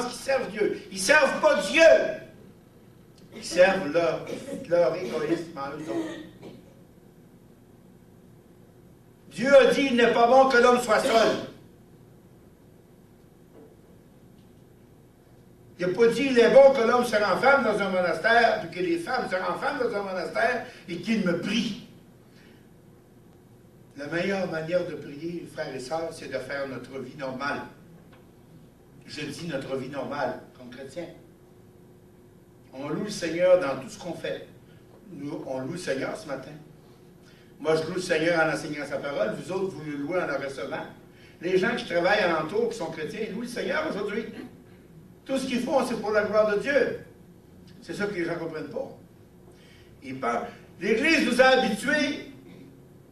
qu'ils servent Dieu. Ils ne servent pas Dieu. Ils servent leur égoïsme à eux autres. Dieu a dit, il n'est pas bon que l'homme soit seul. Il n'a pas dit, il est bon que l'homme se renferme dans un monastère, puis que les femmes se renferment dans un monastère et qu'il me prie. La meilleure manière de prier, frères et sœurs, c'est de faire notre vie normale. Je dis notre vie normale, comme chrétien. On loue le Seigneur dans tout ce qu'on fait. Nous, on loue le Seigneur ce matin. Moi, je loue le Seigneur en enseignant sa parole. Vous autres, vous le louez en la recevant. Les gens qui travaillent alentour, qui sont chrétiens, ils louent le Seigneur aujourd'hui. Tout ce qu'ils font, c'est pour la gloire de Dieu. C'est ça que les gens ne comprennent pas. Ils parlent. L'Église nous a habitués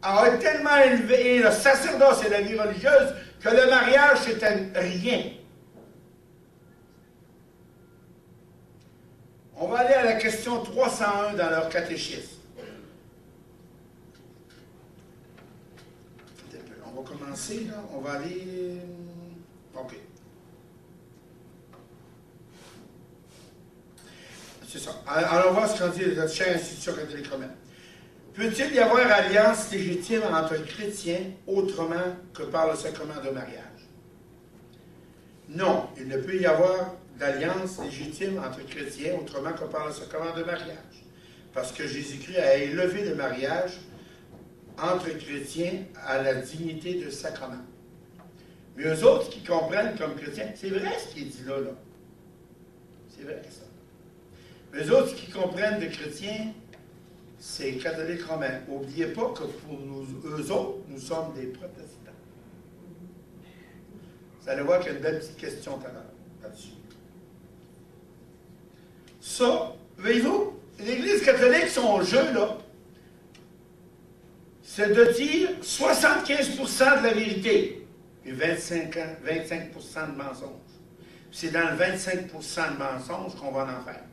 à être tellement élevés, et le sacerdoce et la vie religieuse, que le mariage, c'était rien. On va aller à la question 301 dans leur catéchisme. On va commencer, là. On va aller... OK. C'est ça. Alors, on va voir ce qu'on dit de notre chère institution catholique romaine. Peut-il y avoir alliance légitime entre chrétiens autrement que par le sacrement de mariage? Non, il ne peut y avoir d'alliance légitime entre chrétiens autrement que par le sacrement de mariage. Parce que Jésus-Christ a élevé le mariage entre chrétiens à la dignité de sacrement. Mais eux autres qui comprennent comme chrétiens, c'est vrai ce qui est dit là. C'est vrai ça. Mais eux autres qui comprennent de chrétiens, c'est catholiques romains. N'oubliez pas que pour nous, eux autres, nous sommes des protestants. Vous allez voir qu'il y a une belle petite question tout à l'heure là-dessus. Ça, voyez-vous, l'Église catholique, son jeu, là, c'est de dire 75% de la vérité et 25% de mensonges. C'est dans le 25% de mensonges qu'on va en faire.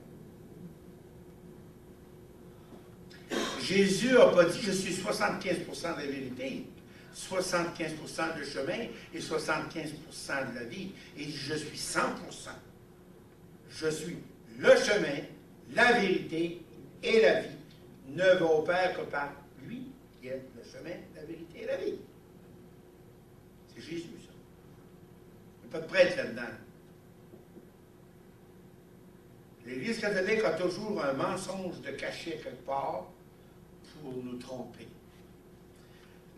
Jésus n'a pas dit je suis 75% de la vérité, 75% du chemin et 75% de la vie. Il dit je suis 100%. Je suis le chemin, la vérité et la vie. Ne va au Père que par lui, qui est le chemin, la vérité et la vie. C'est Jésus, ça. Il n'y a pas de prêtre là-dedans. L'Église catholique a toujours un mensonge de caché quelque part pour nous tromper.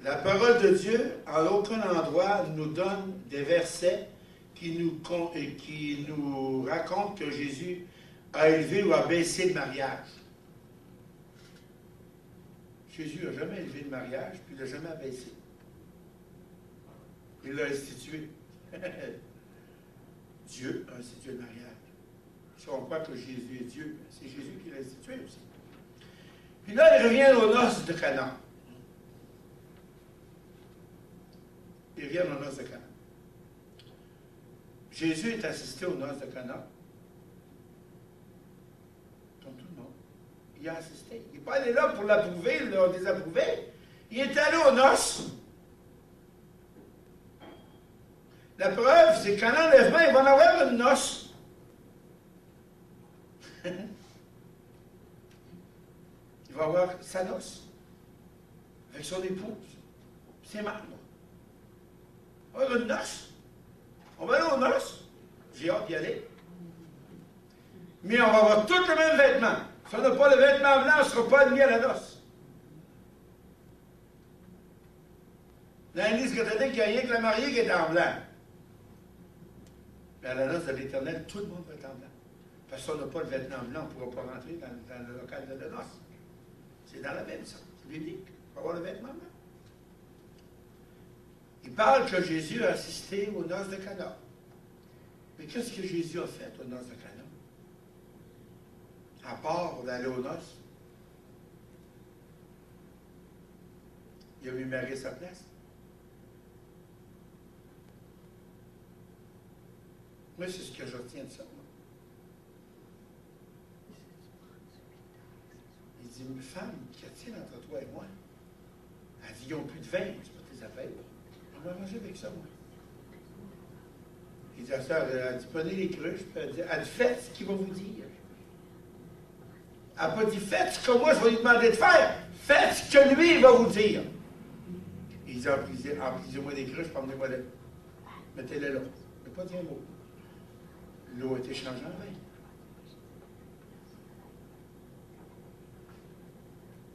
La parole de Dieu, en aucun endroit, nous donne des versets qui nous racontent que Jésus a élevé ou a baissé le mariage. Jésus n'a jamais élevé le mariage, puis il ne l'a jamais abaissé. Il l'a institué. Dieu a institué le mariage. Si on croit que Jésus est Dieu, c'est Jésus qui l'a institué aussi. Puis là, il revient aux noces de Cana. Il revient aux noces de Cana. Jésus est assisté aux noces de Cana. Comme tout le monde. Il a assisté. Il n'est pas allé là pour l'approuver, le désapprouver. Il est allé aux noces. La preuve, c'est qu'en enlèvement, il va en avoir une noce. Il va avoir sa noce avec son épouse. C'est marrant. On va avoir une noce. On va aller aux noces. J'ai hâte d'y aller. Mais on va avoir tous le même vêtement. Si on n'a pas le vêtement blanc, on ne sera pas admis à la noce. Dans l'Église catholique, il n'y a rien que la mariée qui est en blanc. Mais à la noce de l'Éternel, tout le monde va être en blanc. Parce qu'on n'a pas le vêtement blanc, on ne pourra pas rentrer dans le local de la noce. C'est dans la Bible, ça. C'est biblique. Il faut avoir le vêtement blanc. Il parle que Jésus a assisté aux noces de Cana. Mais qu'est-ce que Jésus a fait aux noces de Cana? À part d'aller aux noces, il a mis Marie à sa place. Moi, c'est ce que je retiens de ça. Moi. Il dit, une femme, qu'y a-t-il entre toi et moi? Elle dit, ils n'ont plus de vin, c'est pas tes affaires. On va manger avec ça, moi. Il dit, sa soeur, elle a dit, prenez les cruches, puis elle dit, faites ce qu'il va vous dire. Elle n'a pas dit, faites ce que moi je vais lui demander de faire. Faites ce que lui, il va vous dire. Il dit, emplissez-moi des cruches, promenez-moi-les. Mettez-les là. Il n'a pas dit un mot. L'eau a été changée en vin.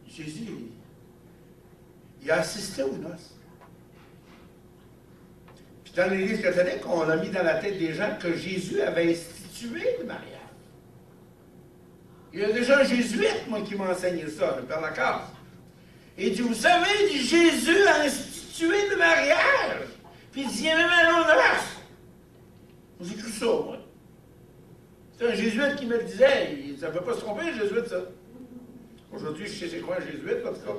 Jésus, il a assisté aux noces. Puis dans l'Église catholique, on a mis dans la tête des gens que Jésus avait institué le mariage. Il y a déjà un jésuite, moi, qui m'a enseigné ça, le Père Lacasse. Il dit, vous savez, Jésus a institué le mariage. Puis il dit, il y a même un autre race. J'ai cru ça, moi. C'est un jésuite qui me le disait. Ça ne peut pas se tromper, un jésuite, ça. Aujourd'hui, je sais c'est quoi un jésuite, en tout cas.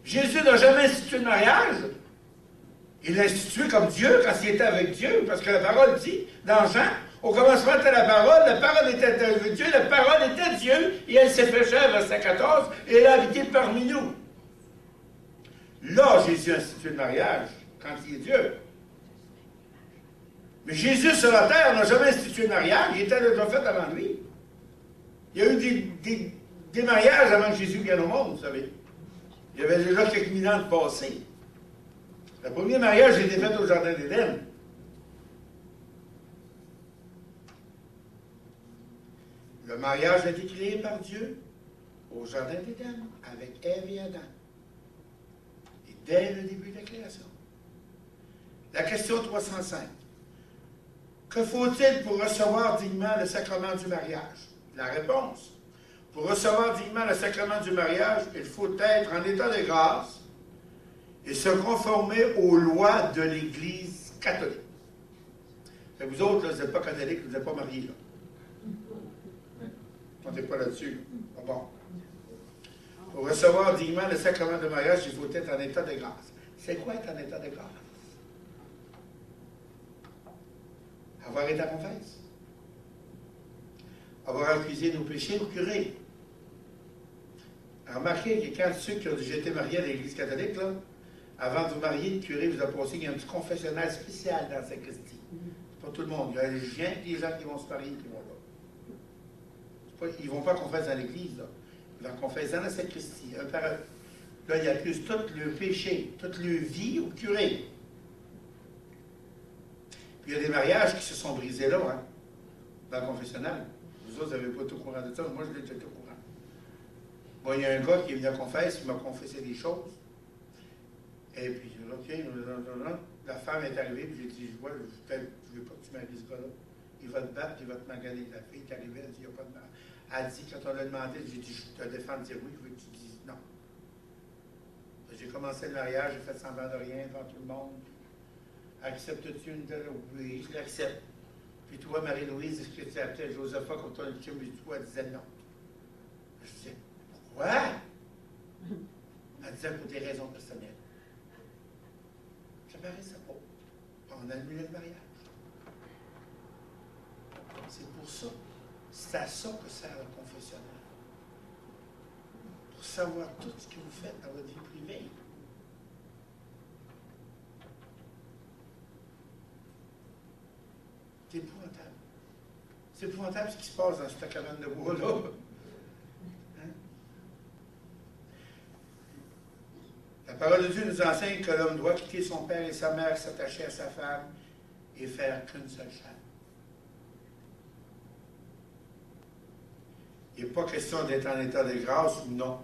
Jésus n'a jamais institué le mariage. Il l'a institué comme Dieu quand il était avec Dieu, parce que la parole dit, dans Jean, au commencement était la parole était avec Dieu, la parole était Dieu, et elle s'est fait chair, verset 14, et elle a habité parmi nous. Là, Jésus a institué le mariage, quand il est Dieu. Mais Jésus sur la terre n'a jamais institué le mariage, il était déjà fait avant lui. Il y a eu des mariages avant que Jésus vienne au monde, vous savez. Il y avait déjà quelques mille ans de passé. Le premier mariage a été fait au Jardin d'Éden. Le mariage a été créé par Dieu au Jardin d'Éden, avec Ève et Adam. Et dès le début de la création. La question 305. Que faut-il pour recevoir dignement le sacrement du mariage? La réponse. Pour recevoir dignement le sacrement du mariage, il faut être en état de grâce et se conformer aux lois de l'Église catholique. Et vous autres, là, vous n'êtes pas catholiques, vous n'êtes pas mariés, là. On n'est pas là-dessus. Ah bon. Pour recevoir dignement le sacrement du mariage, il faut être en état de grâce. C'est quoi être en état de grâce? Avoir été à confesse. Avoir accusé nos péchés au curé. Remarquez que quand ceux qui ont déjà été mariés à l'Église catholique, là, avant de vous marier, le curé vous a passé un petit confessionnal spécial dans sa sacristie. C'est pas tout le monde. Il y a des gens qui vont se marier qui vont là. Ils ne vont pas confesser dans l'Église, là. Ils vont confesser dans la sacristie. Là, il accuse tout le péché, toute le vie au curé. Puis il y a des mariages qui se sont brisés là, hein, dans le confessionnal. Vous autres, vous n'avez pas tout au courant de ça, moi, je l'ai tout au courant. Bon, il y a un gars qui est venu à confesse, il m'a confessé des choses. Et puis, la femme est arrivée, puis j'ai dit, je veux pas que tu maries ce gars-là. Il va te battre, il va te maganer. La fille est arrivée, elle dit, il n'y a pas de mal. Elle dit, quand on l'a demandé, j'ai dit, je te défends de dire oui, je veux que tu dises non. J'ai commencé le mariage, j'ai fait semblant de rien devant tout le monde. Acceptes-tu une telle? Oui, je l'accepte. Puis toi, Marie-Louise, est-ce que tu appelais Josepha comme ton ultime? Et toi, elle disait non. Je disais, pourquoi? Elle disait pour des raisons personnelles. Ça ne paraissait pas. On a annulé le mariage. C'est pour ça. C'est à ça que sert le confessionnal. Pour savoir tout ce que vous faites dans votre vie privée. C'est épouvantable. C'est épouvantable ce qui se passe dans cette cabane de bois-là. Hein? La parole de Dieu nous enseigne que l'homme doit quitter son père et sa mère, s'attacher à sa femme et faire qu'une seule chaîne. Il n'est pas question d'être en état de grâce ou non.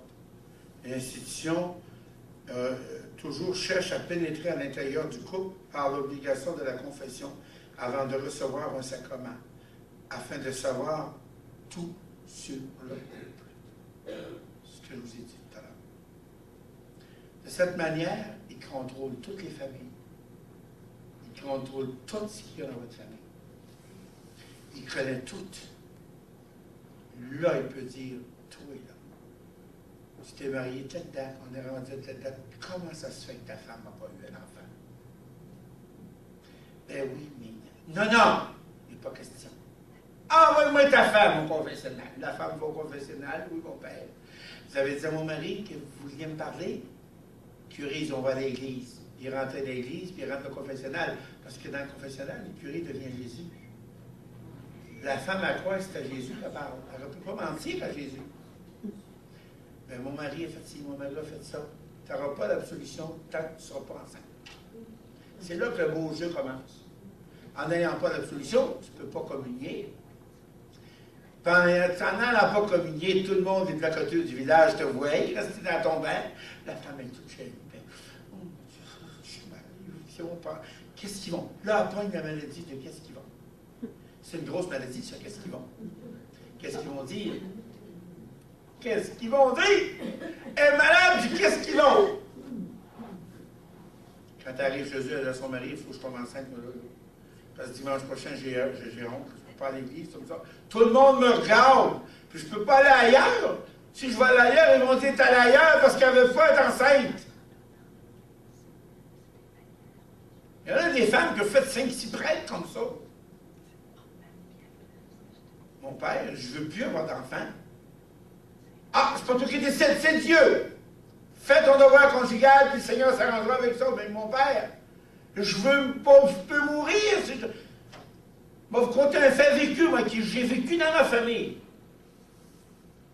L'institution toujours cherche à pénétrer à l'intérieur du couple par l'obligation de la confession avant de recevoir un sacrement, afin de savoir tout sur le couple. Ce que je vous ai dit tout à l'heure. De cette manière, il contrôle toutes les familles. Il contrôle tout ce qu'il y a dans votre famille. Il connaît tout. Là, il peut dire, toi, là, tu t'es marié telle date, on est rendu à telle date, comment ça se fait que ta femme n'a pas eu un enfant? Ben oui, mais... Non, il n'est pas question. Envoie-moi ta femme au confessionnal. La femme va au confessionnal, oui, mon père. Vous avez dit à mon mari que vous vouliez me parler? Curé, ils ont va à l'église. il rentrait dans l'église, puis il rentre au confessionnal. Parce que dans le confessionnal, le curé devient Jésus. La femme à croire que c'était Jésus qui parle. Elle ne peut pas mentir à Jésus. Mais mon mari a fait ci, mon mari a fait ça. Tu n'auras pas d'absolution tant que tu ne seras pas enceinte. C'est là que le beau jeu commence. En n'ayant pas d'absolution, tu ne peux pas communier. En n'allant pas communier, tout le monde est de la côté du village te voit, rester dans ton bain. La femme est toute chaîne. Oh mon Dieu, je suis mariée. Qu'est-ce qu'ils vont? Là, elle pogne la maladie de qu'est-ce qu'ils vont? C'est une grosse maladie, ça. Qu'est-ce qu'ils vont? Qu'est-ce qu'ils vont dire? Qu'est-ce qu'ils vont dire? Elle est malade, je dis qu'est-ce qu'ils vont? Quand tu arrives chez eux, elle a son mari, il faut que je tombe enceinte. Parce que dimanche prochain, j'ai honte, je ne peux pas aller à l'église, comme ça. Tout le monde me regarde, puis je ne peux pas aller ailleurs. Si je vais aller ailleurs, ils vont dire t'es allé ailleurs parce qu'elle veut pas être enceinte. Il y en a des femmes qui ont fait 5-6 prêtres comme ça. Mon père, je ne veux plus avoir d'enfant. Ah, c'est pas toi qui décide, c'est Dieu. Fais ton devoir conjugal, puis le Seigneur s'arrangera avec ça. Mais mon père, je veux pas, je peux mourir. Je vais vous conter un fait vécu, moi, que j'ai vécu dans ma famille.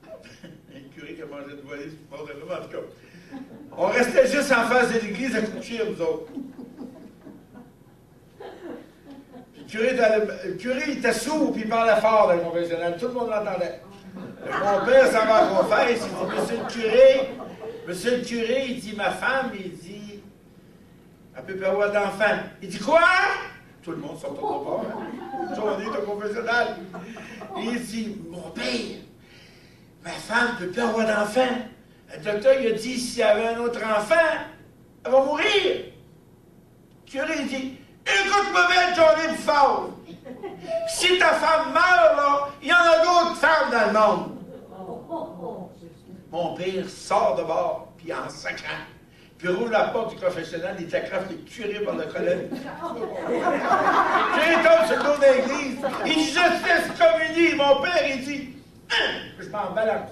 Un curé qui a mangé de volée, c'est pas vraiment, en tout cas. On restait juste en face de l'église à coucher, nous autres. Puis le curé, il était sourd, puis il parlait fort dans le confessionnal. Tout le monde l'entendait. Mon père s'en va en confesse, il dit, Monsieur le curé, il dit, ma femme, il dit, elle peut pas avoir d'enfant. Il dit, quoi? Tout le monde sort de bord. Tout le monde est au confessionnal. Il dit, mon père, ma femme ne peut pas avoir d'enfant. Le docteur, il a dit, s'il y avait un autre enfant, elle va mourir. Le curé, il dit, écoute-moi bien, Johnny Fort. Si ta femme meurt, là, il y en a d'autres femmes dans le monde. Mon père sort de bord, puis en sacrant. Puis il roule la porte du confessionnal, il t'accroche les curés par le collet. Le curé tombe sur le dos de l'église. Il dit, je te communie. Mon père, il dit, je m'en balance.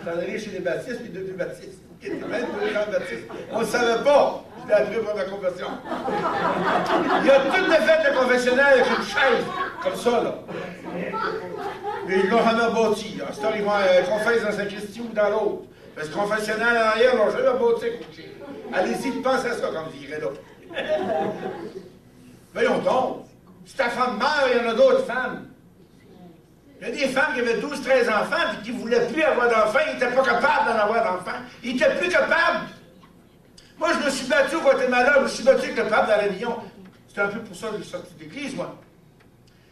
C'est en allé chez les baptistes, puis deux baptistes. Il était même deux gens baptistes. On ne le savait pas. J'étais appris pour la confession. Il a tout fait le confessionnal avec une chaise, comme ça, là. Mais ils l'ont jamais bâti. À cette heure, ils vont confesser dans sa Christie ou dans l'autre. Parce que le confessionnal en arrière, ils l'ont jamais bâti. Allez-y, pensez à ça, comme dirait l'autre. Voyons donc. Si ta femme meurt, il y en a d'autres femmes. Il y a des femmes qui avaient 12-13 enfants et qui ne voulaient plus avoir d'enfants. Ils n'étaient pas capables d'en avoir d'enfants. Ils n'étaient plus capables. Moi, je me suis battu au Guatemala. Je me suis battu avec le pape dans l'avion. C'était un peu pour ça que je suis sorti de l'église, moi.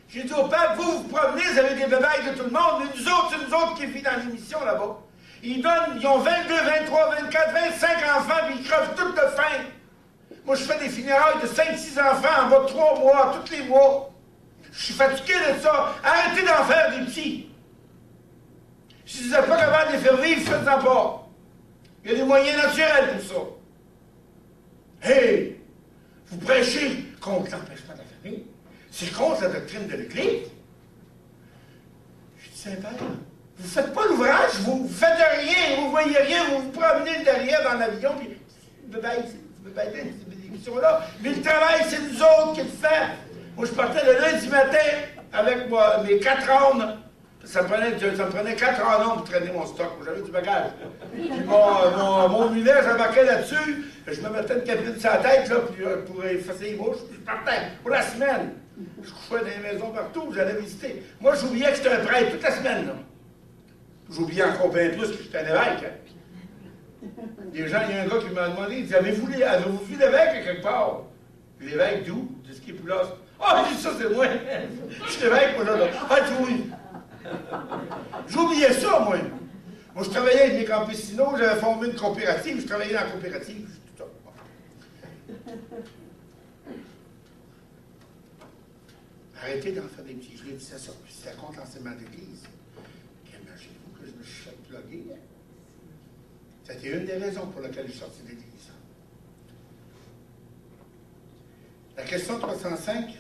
J'ai dit au pape, vous promenez, vous avez des bébés de tout le monde, mais nous autres, c'est nous autres qui vivons dans l'émission là-bas. Ils ont 22, 23, 24, 25 enfants, puis ils crevent toutes de faim. Moi, je fais des funérailles de 5-6 enfants en bas de 3 mois, tous les mois. Je suis fatigué de ça. Arrêtez d'en faire des petits. Si vous n'êtes pas capable de les faire vivre, faites-en pas. Il y a des moyens naturels pour ça. Hey! Vous prêchez contre l'empêchement de la famille. C'est contre la doctrine de l'Église. Je dis, Saint-Père, vous ne faites pas l'ouvrage, vous ne faites rien, vous ne voyez rien, vous vous promenez derrière dans l'avion, puis vous sont là. Mais le travail, c'est nous autres qui le faisons. Moi, je partais le lundi matin avec mes 4 ânes. Ça me prenait 4 ânes pour traîner mon stock. J'avais du bagage. Puis mon mulet, j'embarquais là-dessus. Je me mettais une cabine sur la tête là, pour effacer les mouches. Puis je partais pour la semaine. Je couchais dans les maisons partout, j'allais visiter. Moi, j'oubliais que j'étais un prêtre toute la semaine. J'oubliais encore bien plus que j'étais un évêque. Hein. Les gens, il y a un gars qui m'a demandé, il dit, avez-vous vu l'évêque à quelque part? L'évêque d'où? De Skipoulas. Ah, oh, ça, c'est moi. Je suis l'évêque, moi, là. Ah, oui. J'oubliais ça, moi. Moi, je travaillais avec mes campesinos, j'avais formé une coopérative, je travaillais dans la coopérative. Tout ça. Arrêtez d'en faire des petits. Je lui ai dit ça, c'était contre l'enseignement d'église. Imaginez-vous que je me suis fait plugger. C'était une des raisons pour lesquelles je suis sorti de l'église. La question 305,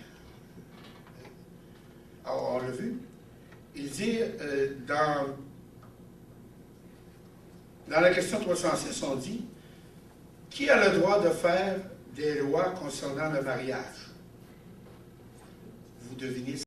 alors on l'a vu, il dit dans la question 306, on dit qui a le droit de faire des lois concernant le mariage. Vous devinez